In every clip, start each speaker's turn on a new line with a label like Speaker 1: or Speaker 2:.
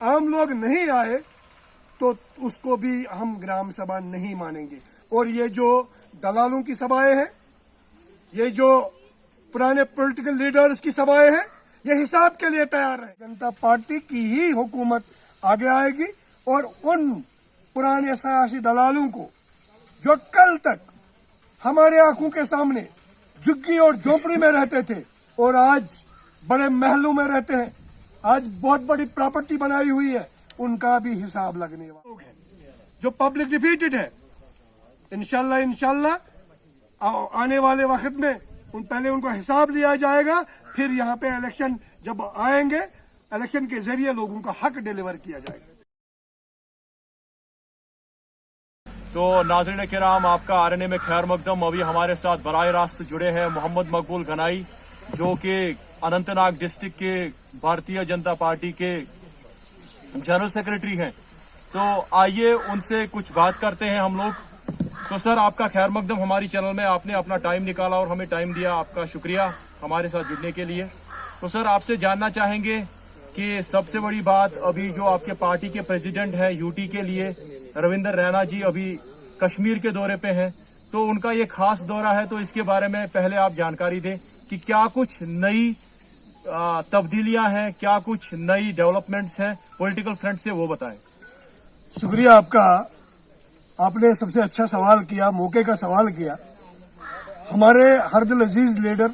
Speaker 1: आम लोग नहीं आए तो उसको भी हम ग्राम सभा नहीं मानेंगे। और ये जो दलालों की सभाएं हैं, ये जो पुराने पॉलिटिकल लीडर्स की सभाएं हैं, ये हिसाब के लिए तैयार है। जनता पार्टी की ही हुकूमत आगे आएगी और उन पुराने सियासी दलालों को जो कल तक हमारे आंखों के सामने झुग्गी और झोपड़ी में रहते थे और आज बड़े महलों में रहते हैं, आज बहुत बड़ी प्रॉपर्टी बनाई हुई है, उनका भी हिसाब लगने वाला है। जो पब्लिक डिफीटेड है, इंशाल्लाह आने वाले वक्त में पहले उनको हिसाब लिया जाएगा, फिर यहाँ पे इलेक्शन जब आएंगे, इलेक्शन के जरिए लोगों का हक डिलीवर किया जाएगा।
Speaker 2: तो नाज़रीन किराम, आपका आरएनए में खैर मकदम। अभी हमारे साथ बराह रास्त जुड़े हैं मोहम्मद मकबूल गनाई, जो कि अनंतनाग डिस्ट्रिक्ट के भारतीय जनता पार्टी के जनरल सेक्रेटरी हैं। तो आइए उनसे कुछ बात करते हैं हम लोग। तो सर, आपका खैर मकदम हमारी चैनल में, आपने अपना टाइम निकाला और हमें टाइम दिया, आपका शुक्रिया हमारे साथ जुड़ने के लिए। तो सर, आपसे जानना चाहेंगे कि सबसे बड़ी बात, अभी जो आपके पार्टी के प्रेसिडेंट हैं यूटी के लिए, रविंदर रैना जी अभी कश्मीर के दौरे पे हैं, तो उनका ये खास दौरा है, तो इसके बारे में पहले आप जानकारी दें कि क्या कुछ नई तब्दीलियां हैं, क्या कुछ नई डेवलपमेंट्स हैं पॉलिटिकल फ्रंट से, वो बताएं।
Speaker 1: शुक्रिया आपका, आपने सबसे अच्छा सवाल किया, मौके का सवाल किया। हमारे हरदिल अजीज लीडर,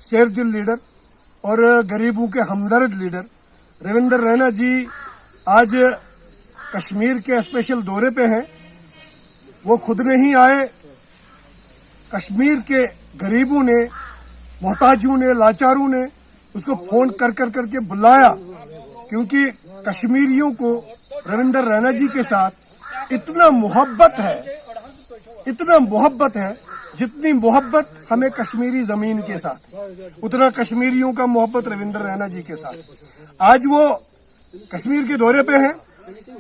Speaker 1: शेरदिल लीडर और गरीबों के हमदर्द लीडर रविंदर रैना जी आज कश्मीर के स्पेशल दौरे पे हैं। वो खुद नहीं आए, कश्मीर के गरीबों ने, मोहताजों ने, लाचारों ने उसको फोन कर करके बुलाया, क्योंकि कश्मीरियों को रविंदर रैना जी के साथ इतना मोहब्बत है, जितनी मोहब्बत हमें कश्मीरी जमीन के साथ, उतना कश्मीरियों का मोहब्बत रविंदर रैना जी के साथ। आज वो कश्मीर के दौरे पे हैं,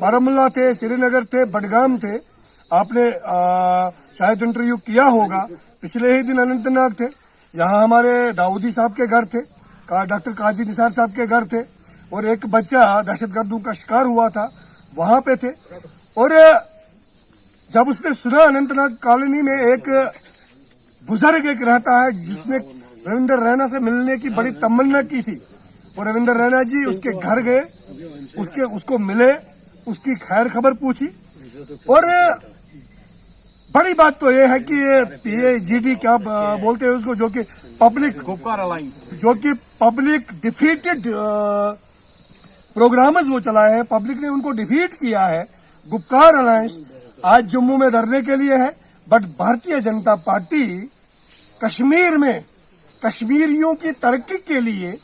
Speaker 1: बारामूला थे, श्रीनगर थे, बडगाम थे। आपने शायद इंटरव्यू किया होगा, पिछले ही दिन अनंतनाग थे, यहाँ हमारे दाऊदी साहब के घर थे, डॉक्टर काजी निसार साहब के घर थे, और एक बच्चा दहशतगर्दों का शिकार हुआ था, वहां पे थे। और जब उसने सुना, अनंतनाग कॉलोनी में एक बुजुर्ग एक रहता है जिसने रविंदर रैना से मिलने की बड़ी तमन्ना की थी, और रविंदर रैना जी उसके घर गए, उसको मिले, उसकी खैर खबर पूछी। और बड़ी बात तो ये है कि PAGD क्या बोलते हैं उसको, जो कि पब्लिक
Speaker 2: गुपकार अलायंस,
Speaker 1: जो कि पब्लिक डिफीटेड प्रोग्राम्स वो चलाए हैं, पब्लिक ने उनको डिफीट किया है। गुपकार अलायंस आज जम्मू में धरने के लिए है, बट भारतीय जनता पार्टी कश्मीर में कश्मीरियों की तरक्की के लिए,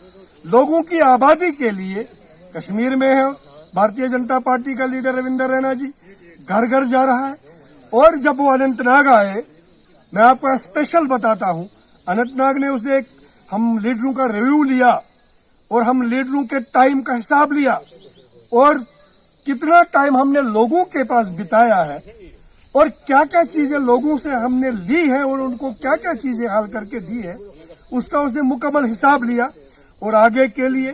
Speaker 1: लोगों की आबादी के लिए कश्मीर में है। भारतीय जनता पार्टी का लीडर रविंदर रैना जी घर घर जा रहा है। और जब वो अनंतनाग आए, मैं आपको स्पेशल बताता हूं, अनंतनाग ने उसने हम लीडरों का रिव्यू लिया और हम लीडरों के टाइम का हिसाब लिया, और कितना टाइम हमने लोगों के पास बिताया है और क्या क्या चीजें लोगों से हमने ली है और उनको क्या क्या चीजें हल करके दी है, उसका उसने मुकम्मल हिसाब लिया। और आगे के लिए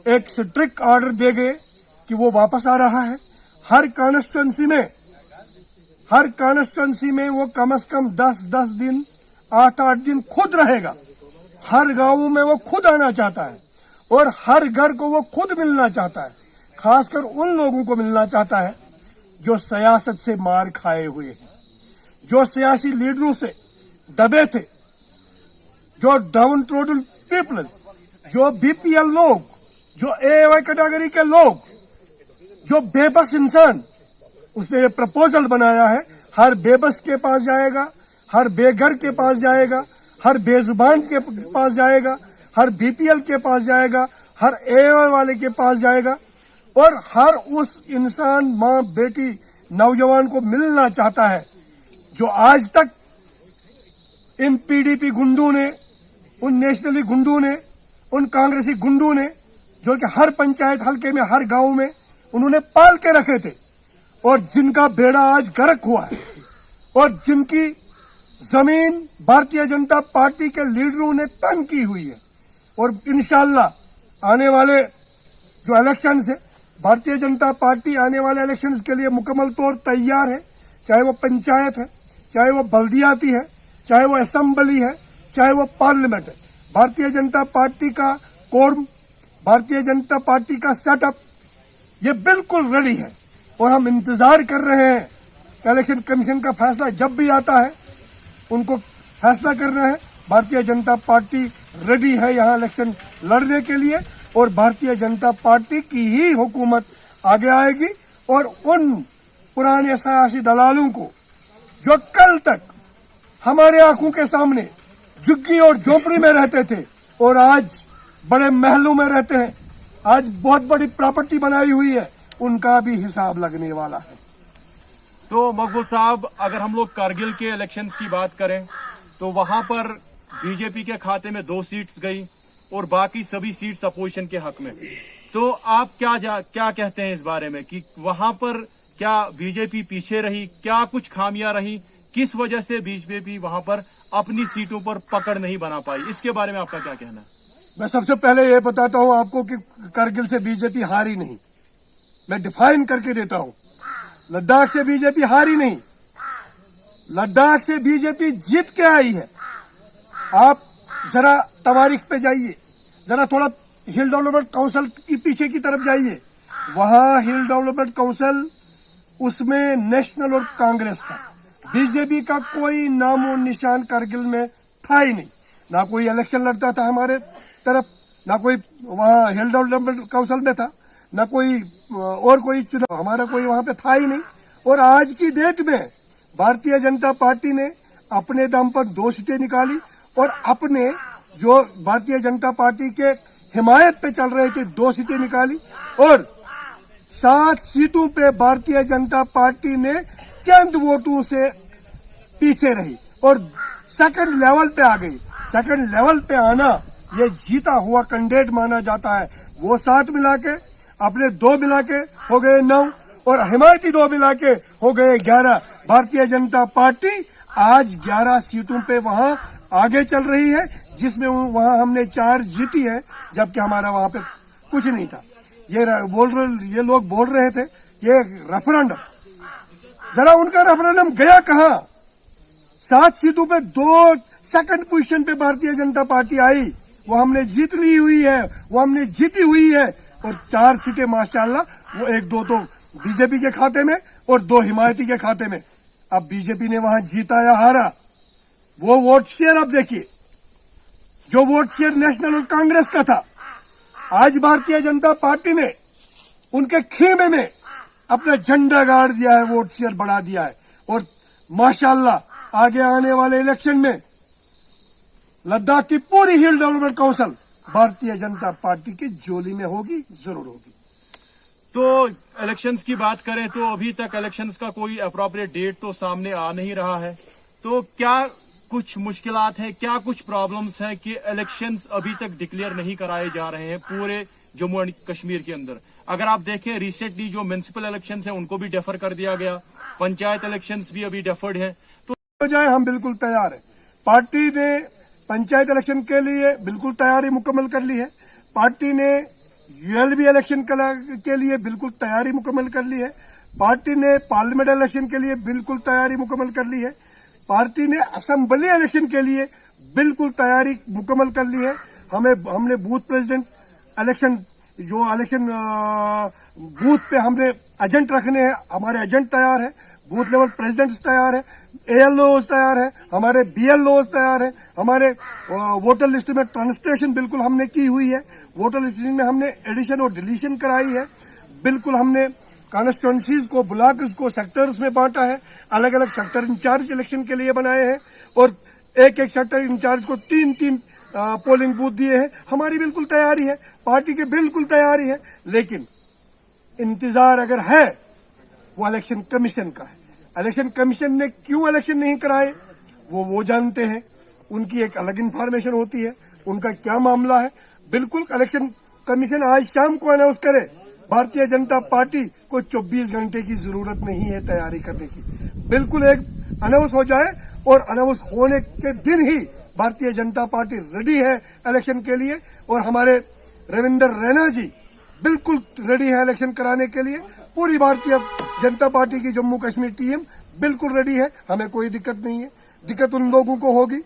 Speaker 1: एक स्ट्रिक्ट ऑर्डर दे गए कि वो वापस आ रहा है। हर कॉन्स्टिट्यूंसी में वो कम से कम 10 दिन, 8 दिन खुद रहेगा। हर गांव में वो खुद आना चाहता है और हर घर को वो खुद मिलना चाहता है। खासकर उन लोगों को मिलना चाहता है जो सियासत से मार खाए हुए हैं, जो सियासी लीडरों से दबे थे, जो डाउन ट्रोडन पीपल्स, जो BPL लोग, जो AY कैटेगरी के लोग, जो बेबस इंसान। उसने ये प्रपोजल बनाया है, हर बेबस के पास जाएगा, हर बेघर के पास जाएगा, हर बेजुबान के पास जाएगा, हर BPL के पास जाएगा, हर AY वाले के पास जाएगा, और हर उस इंसान, माँ, बेटी, नौजवान को मिलना चाहता है जो आज तक इन PDP गुंडों ने, उन नेशनली गुंडों ने, उन कांग्रेसी गुंडों ने, जो कि हर पंचायत हल्के में, हर गांव में उन्होंने पाल के रखे थे, और जिनका बेड़ा आज गर्क हुआ है, और जिनकी जमीन भारतीय जनता पार्टी के लीडरों ने तंग की हुई है। और इंशाल्लाह आने वाले जो इलेक्शन है भारतीय जनता पार्टी आने वाले इलेक्शंस के लिए मुकम्मल तौर तैयार है, चाहे वो पंचायत है, चाहे वो बल्दियाती है, चाहे वो असेंबली है, चाहे वो पार्लियामेंट है। भारतीय जनता पार्टी का कोर्म, भारतीय जनता पार्टी का सेटअप ये बिल्कुल रेडी है और हम इंतजार कर रहे हैं कि इलेक्शन कमीशन का फैसला जब भी आता है उनको फैसला करना है। भारतीय जनता पार्टी रेडी है यहाँ इलेक्शन लड़ने के लिए और भारतीय जनता पार्टी की ही हुकूमत आगे आएगी और उन पुराने सियासी दलालों को जो कल तक हमारे आंखों के सामने झुग्गी और झोपड़ी में रहते थे और आज बड़े महलों में रहते हैं, आज बहुत बड़ी प्रॉपर्टी बनाई हुई है, उनका भी हिसाब लगने वाला है।
Speaker 2: तो मकबूल साहब, अगर हम लोग कारगिल के इलेक्शंस की बात करें तो वहां पर बीजेपी के खाते में 2 सीट्स गई और बाकी सभी सीट्स अपोजिशन के हक में। तो आप क्या कहते हैं इस बारे में कि वहां पर क्या बीजेपी पीछे रही, क्या कुछ खामियां रही, किस वजह से बीजेपी वहां पर अपनी सीटों पर पकड़ नहीं बना पाई? इसके बारे में आपका क्या कहना है?
Speaker 1: मैं सबसे पहले ये बताता हूं आपको कि कारगिल से बीजेपी हारी नहीं। मैं डिफाइन करके देता हूं, लद्दाख से बीजेपी हारी नहीं, लद्दाख से बीजेपी जीत के आई है। आप जरा तवारीख पे जाइए, जरा थोड़ा हिल डेवलपमेंट काउंसिल की पीछे की तरफ जाइए, वहां हिल डेवलपमेंट काउंसिल उसमें नेशनल और कांग्रेस था, बीजेपी का कोई नामो निशान कारगिल में था ही नहीं। ना कोई इलेक्शन लड़ता था हमारे तरफ, ना कोई वहां हिल डेवलपमेंट काउंसिल में था, ना कोई और कोई चुनाव हमारा कोई वहां पे था ही नहीं। और आज की डेट में भारतीय जनता पार्टी ने अपने दम पर 2 सीटें निकाली और अपने जो भारतीय जनता पार्टी के हिमायत पे चल रहे थे 2 सीटें निकाली और 7 सीटों पे भारतीय जनता पार्टी ने चंद वोटों से पीछे रही और सेकंड लेवल पे आ गई। सेकंड लेवल पे आना ये जीता हुआ कैंडिडेट माना जाता है। वो 7 मिला के अपने 2 मिला के हो गए 9 और हिमायती 2 मिला के हो गए 11। भारतीय जनता पार्टी आज 11 सीटों पे वहां आगे चल रही है, जिसमें वहां हमने 4 जीती है, जबकि हमारा वहां पे कुछ नहीं था। ये लोग बोल रहे थे ये रेफरेंडम, जरा उनका रेफरेंडम गया कहां? 7 सीटों पे 2 सेकंड पोजीशन पे भारतीय जनता पार्टी आई, वो हमने जीत ली हुई है, वो हमने जीती हुई है और 4 सीटें माशाल्लाह वो 1-2 तो बीजेपी के खाते में और 2 हिमायती के खाते में। अब बीजेपी ने वहां जीता या हारा, वो वोट शेयर अब देखिए, जो वोट शेयर नेशनल और कांग्रेस का था, आज भारतीय जनता पार्टी ने उनके खेमे में अपना झंडा गाड़ दिया है, वोट शेयर बढ़ा दिया है और माशाल्लाह आगे आने वाले इलेक्शन में लद्दाख की पूरी हिल development council Bharatiya Janata party की जोली में होगी, जरूर होगी।
Speaker 2: तो इलेक्शंस की बात करें तो अभी तक इलेक्शंस का कोई अप्रोप्रिएट डेट तो सामने आ नहीं रहा है, तो क्या कुछ मुश्किलात हैं, क्या कुछ प्रॉब्लम्स हैं कि इलेक्शंस अभी तक डिक्लेयर नहीं कराए जा रहे हैं पूरे जम्मू एंड कश्मीर के अंदर? अगर आप देखें रिसेंटली जो म्युनिसिपल इलेक्शंस हैं उनको भी डेफर कर दिया गया, पंचायत इलेक्शंस भी अभी डेफर्ड हैं। तो
Speaker 1: जाए हम बिल्कुल तैयार है, पार्टी ने पंचायत इलेक्शन के लिए बिल्कुल तैयारी मुकम्मल कर ली है, पार्टी ने यूएलबी इलेक्शन के लिए बिल्कुल तैयारी मुकम्मल कर ली है, पार्टी ने पार्लियामेंट इलेक्शन के लिए बिल्कुल तैयारी मुकम्मल कर ली है, पार्टी ने असेंबली इलेक्शन के लिए बिल्कुल तैयारी मुकम्मल कर ली है। हमने बूथ प्रेसिडेंट इलेक्शन जो इलेक्शन बूथ पे हमने एजेंट रखने हैं, हमारे एजेंट तैयार है, बूथ लेवल प्रेसिडेंट्स तैयार है, एएलओज तैयार है, हमारे बीएलओज तैयार है, हमारे वोटर लिस्ट में ट्रांसलेशन बिल्कुल हमने की हुई है, वोटर लिस्ट में हमने एडिशन और डिलीशन कराई है, बिल्कुल हमने कॉन्स्टिट्यूंसीज को, ब्लॉक्स को सेक्टर्स में बांटा है, अलग अलग सेक्टर इंचार्ज इलेक्शन के लिए बनाए हैं और एक सेक्टर इंचार्ज को 3-3 पोलिंग बूथ दिए हैं। हमारी बिल्कुल तैयारी है, पार्टी की बिल्कुल तैयारी है, लेकिन इंतजार अगर है वो इलेक्शन कमीशन का है। इलेक्शन कमीशन ने क्यों इलेक्शन नहीं कराए वो जानते हैं, उनकी एक अलग इंफॉर्मेशन होती है, उनका क्या मामला है। बिल्कुल इलेक्शन कमीशन आज शाम को अनाउंस करे, भारतीय जनता पार्टी को 24 घंटे की जरूरत नहीं है तैयारी करने की, बिल्कुल एक अनाउंस हो जाए और अनाउंस होने के दिन ही भारतीय जनता पार्टी रेडी है इलेक्शन के लिए। और हमारे रविंदर रैना जी बिल्कुल रेडी है इलेक्शन कराने के लिए। पूरी भारतीय जनता पार्टी की जम्मू कश्मीर टीम बिल्कुल रेडी है, हमें कोई दिक्कत नहीं है। दिक्कत उन लोगों को होगी,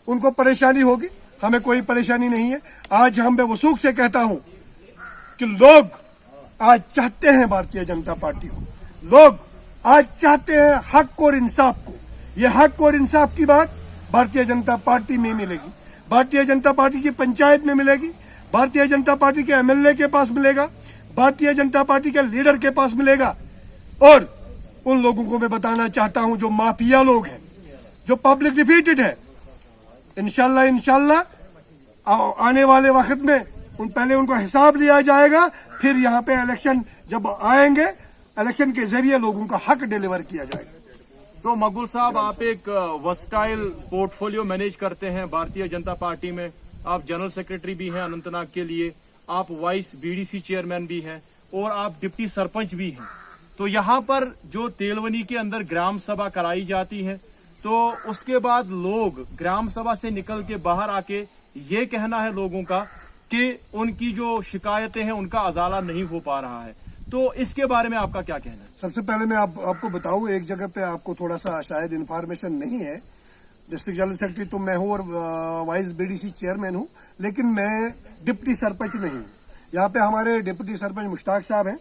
Speaker 1: उनको परेशानी होगी, हमें कोई परेशानी नहीं है। आज हम बेवसूख से कहता हूं कि लोग आज चाहते हैं भारतीय जनता पार्टी को, लोग आज चाहते हैं हक और इंसाफ को। ये हक और इंसाफ की बात भारतीय जनता पार्टी में मिलेगी, भारतीय जनता पार्टी की पंचायत में मिलेगी, भारतीय जनता पार्टी के एमएलए के पास मिलेगा, भारतीय जनता पार्टी के लीडर के पास मिलेगा। और उन लोगों को मैं बताना चाहता हूं जो माफिया लोग हैं, जो पब्लिक डिफीटेड है, इंशाल्लाह आने वाले वक्त में पहले उनको हिसाब लिया जाएगा, फिर यहाँ पे इलेक्शन जब आएंगे, इलेक्शन के जरिए लोगों का हक डिलीवर किया जाएगा।
Speaker 2: तो मकबूल साहब, आप एक वर्सटाइल पोर्टफोलियो मैनेज करते हैं भारतीय जनता पार्टी में। आप जनरल सेक्रेटरी भी हैं अनंतनाग के लिए, आप वाइस बीडीसी चेयरमैन भी हैं और आप डिप्टी सरपंच भी हैं। तो यहाँ पर जो तेलवनी के अंदर ग्राम सभा कराई जाती है, तो उसके बाद लोग ग्राम सभा से निकल के बाहर आके ये कहना है लोगों का कि उनकी जो शिकायतें हैं उनका अजाला नहीं हो पा रहा है। तो इसके बारे में आपका क्या कहना है?
Speaker 1: सबसे पहले मैं आपको बताऊं, एक जगह पे आपको थोड़ा सा शायद इन्फॉर्मेशन नहीं है। डिस्ट्रिक्ट जनरल सेक्रेटरी तो मैं हूं और वाइस बीडीसी चेयरमैन हूं, लेकिन मैं डिप्टी सरपंच नहीं हूं। यहाँ पे हमारे डिप्टी सरपंच मुश्ताक साहब हैं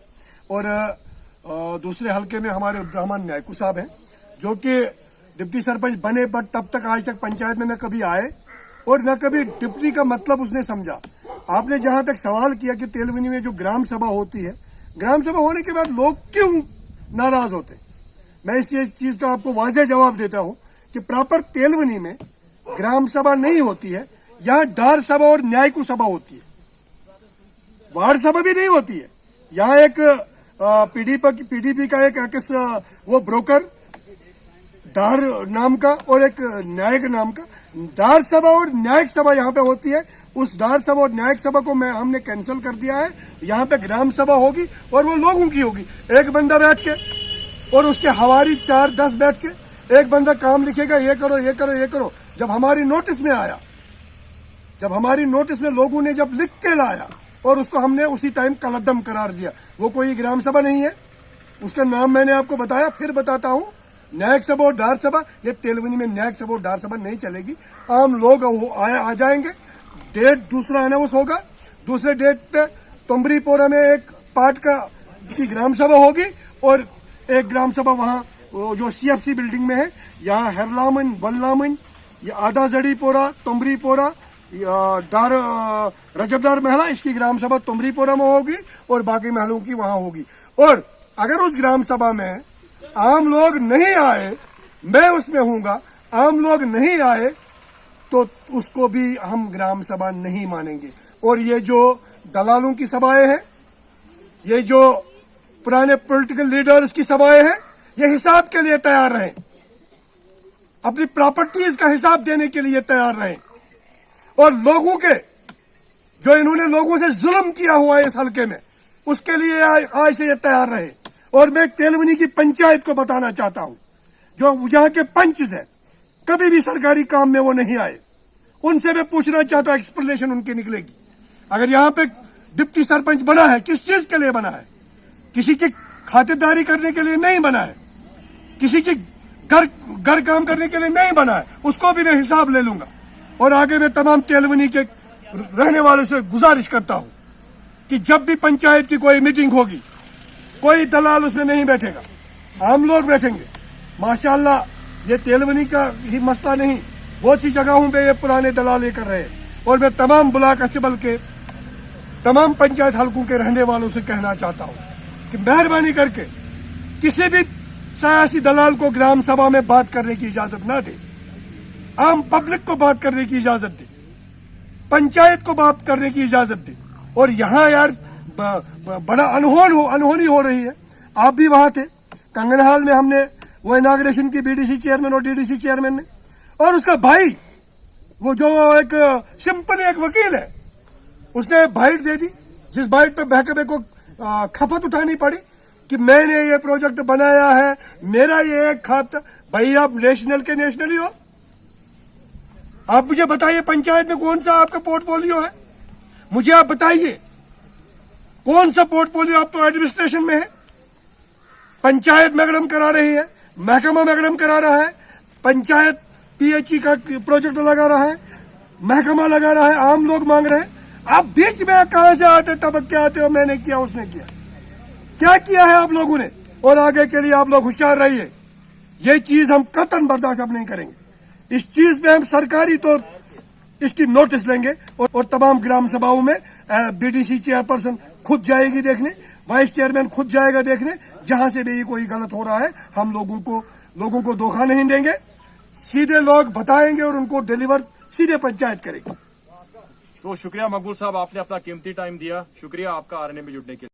Speaker 1: और दूसरे हल्के में हमारे अब्दुर्रहमान नायकू साहब हैं, जो कि डिप्टी सरपंच बने, बट तब तक आज तक पंचायत में न कभी आए और न कभी डिप्टी का मतलब उसने समझा। आपने जहां तक सवाल किया कि तेलवनी में जो ग्राम सभा होती है, ग्राम सभा होने के बाद लोग क्यों नाराज होते, मैं इस चीज का आपको वाज़ेह जवाब देता हूं कि प्रॉपर तेलवनी में ग्राम सभा नहीं होती है। यहाँ डार सभा और न्यायिक सभा होती है, वार्ड सभा भी नहीं होती है। यहाँ एक पीडीपी का एक वो ब्रोकर दार नाम का और एक न्यायिक नाम का, दार सभा और न्यायिक सभा यहाँ पे होती है। उस दार सभा और न्यायिक सभा को हमने कैंसिल कर दिया है। यहाँ पे ग्राम सभा होगी और वो लोगों की होगी। एक बंदा बैठ के और उसके हवारी 4-10 बैठ के एक बंदा काम लिखेगा, ये करो ये करो ये करो। जब हमारी नोटिस में आया, जब हमारी नोटिस में लोगों ने जब लिख के लाया और उसको हमने उसी टाइम कलअदम करार दिया, वो कोई ग्राम सभा नहीं है। उसका नाम मैंने आपको बताया, फिर बताता हूँ। न्यायिक सभा और डार सभा, ये तेलवनी में न्यायिक सभा और डार सभा नहीं चलेगी। आम लोग आ जाएंगे। डेट दूसरा अनाउंस होगा, दूसरे डेट पे तुमरीपोरा में एक पार्ट की ग्राम सभा होगी और एक ग्राम सभा वहाँ जो सीएफसी बिल्डिंग में है, यहाँ हेरलामन, बनलामन, ये आधा जड़ीपोरा, तुमरीपोरा, डार रजबदार महला, इसकी ग्राम सभा तुमरीपोरा में होगी और बाकी महलों की वहां होगी। और अगर उस ग्राम सभा में आम लोग नहीं आए, मैं उसमें हूंगा, आम लोग नहीं आए तो उसको भी हम ग्राम सभा नहीं मानेंगे। और ये जो दलालों की सभाएं हैं, ये जो पुराने पॉलिटिकल लीडर्स की सभाएं हैं, ये हिसाब के लिए तैयार रहें, अपनी प्रॉपर्टीज का हिसाब देने के लिए तैयार रहें। और लोगों के जो इन्होंने लोगों से जुल्म किया हुआ है इस हल्के में, उसके लिए आज से ये तैयार रहे। और मैं तेलवनी की पंचायत को बताना चाहता हूं, जो यहाँ के पंच है, कभी भी सरकारी काम में वो नहीं आए। उनसे मैं पूछना चाहता हूं, एक्सप्लेनेशन उनकी निकलेगी। अगर यहाँ पे डिप्टी सरपंच बना है, किस चीज के लिए बना है? किसी की खातिरदारी करने के लिए नहीं बना है, किसी के घर काम करने के लिए नहीं बना है। उसको भी मैं हिसाब ले लूंगा। और आगे मैं तमाम तेलवनी के रहने वालों से गुजारिश करता हूं कि जब भी पंचायत की कोई मीटिंग होगी, कोई दलाल उसमें नहीं बैठेगा, आम लोग बैठेंगे। माशाल्लाह, ये तेलवनी का ही मसला नहीं, बहुत सी जगहों पे ये पुराने दलाल ये कर रहे हैं। और मैं तमाम ब्लॉक अचबल के तमाम पंचायत हल्कों के रहने वालों से कहना चाहता हूं कि मेहरबानी करके किसी भी सियासी दलाल को ग्राम सभा में बात करने की इजाजत ना दे। आम पब्लिक को बात करने की इजाजत दे, पंचायत को बात करने की इजाजत दे। और यहाँ यार बड़ा अनहोनी हो रही है। आप भी वहां थे, कंगनहाल में हमने वो इनाग्रेशन की बीडीसी चेयरमैन और डीडीसी चेयरमैन ने, और उसका भाई, वो जो एक सिंपल एक वकील है, उसने बाइट दे दी, जिस बाइट पे बहकबे को खपत उठानी पड़ी कि मैंने ये प्रोजेक्ट बनाया है, मेरा ये एक खाता। भाई, आप नेशनल के नेशनल ही हो। आप मुझे बताइए पंचायत में कौन सा आपका पोर्टफोलियो है, मुझे आप बताइए। कौन सा पोर्टफोलियो आप तो एडमिनिस्ट्रेशन में है, पंचायत मैडम करा रही है, महकमा मैडम करा रहा है, पंचायत पीएचई का प्रोजेक्ट लगा रहा है, महकमा लगा रहा है, आम लोग मांग रहे हैं। आप बीच में कहां से आते तब क्या आते हो, मैंने किया उसने किया, क्या किया है आप लोगों ने। और आगे के लिए आप लोग होशियार रहिए, ये चीज हम कतई बर्दाश्त अब नहीं करेंगे। इस चीज पे हम सरकारी तौर इसकी नोटिस लेंगे और तमाम ग्राम सभाओं में बीडीसी चेयरपर्सन खुद जाएगी देखने, वाइस चेयरमैन खुद जाएगा देखने, जहां से भी कोई गलत हो रहा है हम लोगों को धोखा नहीं देंगे। सीधे लोग बताएंगे और उनको डिलीवर सीधे पंचायत करेगी।
Speaker 2: तो शुक्रिया मकबूल साहब, आपने अपना कीमती टाइम दिया। शुक्रिया आपका आरएनए में जुड़ने के लिए।